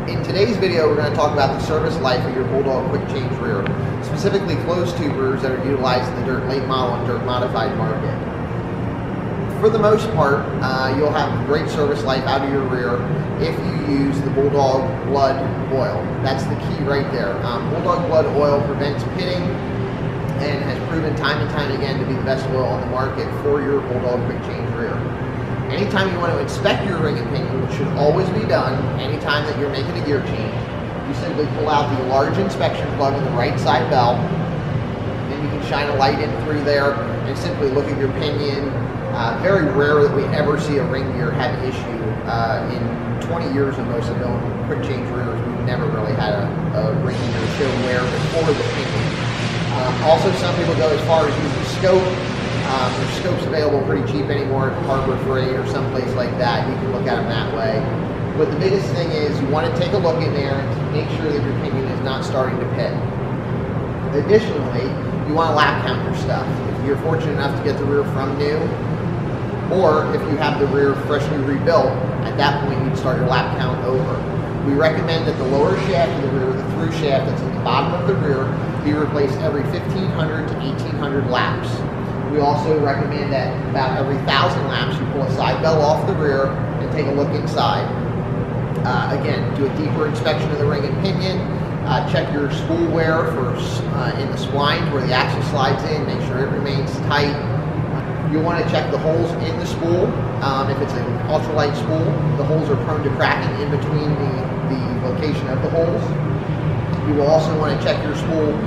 In today's video, we're going to talk about the service life of your Bulldog quick change rear, specifically closed tube rears that are utilized in the dirt late model and dirt modified market. For the most part, you'll have great service life out of your rear if you use the Bulldog Blood oil. That's the key right there. Bulldog Blood oil prevents pitting and has proven time and time again to be the best oil on the market for your Bulldog quick change rear. Anytime you want to inspect your ring and pinion, which should always be done anytime that you're making a gear change, you simply pull out the large inspection plug in the right side bell, and you can shine a light in through there and simply look at your pinion. Very rare that we ever see a ring gear have an issue. In 20 years of most of them quick change rears, we've never really had a ring gear show wear before the pinion. Also, some people go as far as using scope. There's scopes available pretty cheap anymore at Harbor Freight or someplace like that. You can look at them that way. But the biggest thing is you want to take a look in there and make sure that your pinion is not starting to pit. Additionally, you want to lap count your stuff. If you're fortunate enough to get the rear from new, or if you have the rear freshly rebuilt, at that point you'd start your lap count over. We recommend that the lower shaft of the rear, the through shaft that's at the bottom of the rear, be replaced every 1,500 to 1,800 laps. We also recommend that about every 1,000 laps you pull a side bell off the rear and take a look inside. Again, do a deeper inspection of the ring and pinion. Check your spool wear for in the splines where the axle slides in. Make sure it remains tight. You'll want to check the holes in the spool. If it's an ultralight spool, the holes are prone to cracking in between the location of the holes. You will also want to check your spool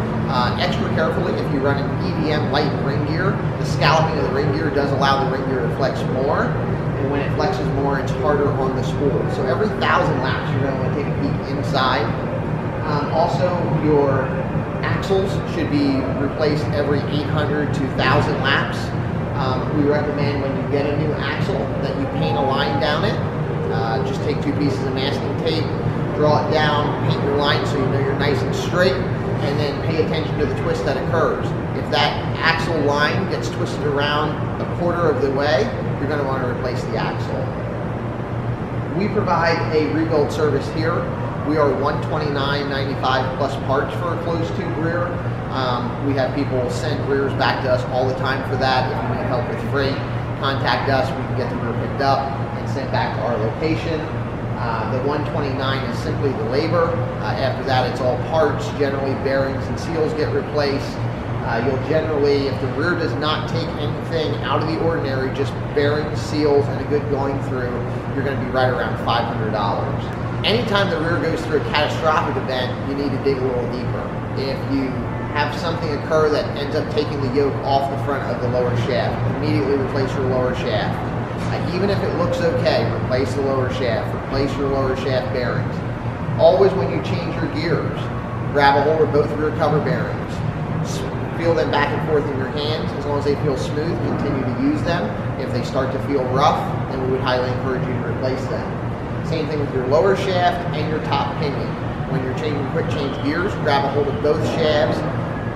extra carefully if you run an EDM light ring gear. The scalloping of the ring gear does allow the ring gear to flex more, and when it flexes more, it's harder on the spool. So every 1,000 laps, you're going to want to take a peek inside. Also, your axles should be replaced every 800 to 1,000 laps. We recommend when you get a new axle that you paint a line down it. Just take 2 pieces of masking tape, draw it down, paint your line so you know you're nice and straight, and then pay attention to the twist that occurs. If that axle line gets twisted around a quarter of the way, you're going to want to replace the axle. We provide a rebuild service here. We are $129.95 plus parts for a closed tube rear. We have people send rears back to us all the time for that. If you need help with freight, contact us. We can get the rear picked up and sent back to our location. The $129 is simply the labor. After that, it's all parts. Generally, bearings and seals get replaced. You'll generally, if the rear does not take anything out of the ordinary, just bearings, seals, and a good going through, you're going to be right around $500. Anytime the rear goes through a catastrophic event, you need to dig a little deeper. If you have something occur that ends up taking the yoke off the front of the lower shaft, immediately replace your lower shaft. Even if it looks okay, replace the lower shaft, replace your lower shaft bearings. Always when you change your gears, grab a hold of both rear cover bearings. Feel them back and forth in your hands. As long as they feel smooth, continue to use them. If they start to feel rough, then we would highly encourage you to replace them. Same thing with your lower shaft and your top pinion. When you're changing quick change gears, grab a hold of both shafts.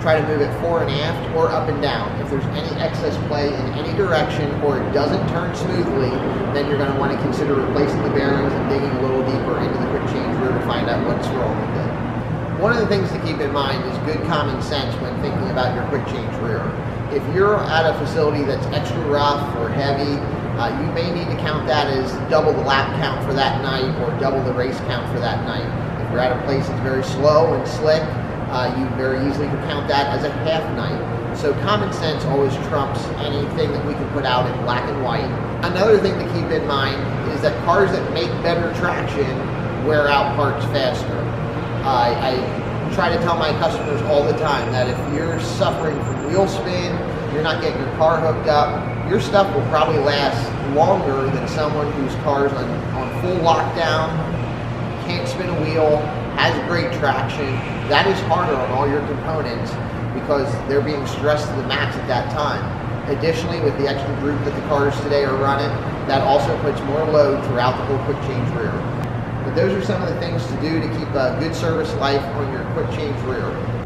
Try to move it fore and aft or up and down. If there's any excess play in any direction or it doesn't turn smoothly, then you're going to want to consider replacing the bearings and digging a little deeper into the quick change rear to find out what's wrong with it. One of the things to keep in mind is good common sense when thinking about your quick change rear. If you're at a facility that's extra rough or heavy, you may need to count that as double the lap count for that night or double the race count for that night. If you're at a place that's very slow and slick, you very easily could count that as a half night. So common sense always trumps anything that we can put out in black and white. Another thing to keep in mind is that cars that make better traction wear out parts faster. I try to tell my customers all the time that if you're suffering from wheel spin, you're not getting your car hooked up, your stuff will probably last longer than someone whose car's on full lockdown, can't spin a wheel, has great traction. That is harder on all your components because they're being stressed to the max at that time. Additionally, with the extra group that the cars today are running, that also puts more load throughout the whole quick change rear. But those are some of the things to do to keep a good service life on your quick change rear.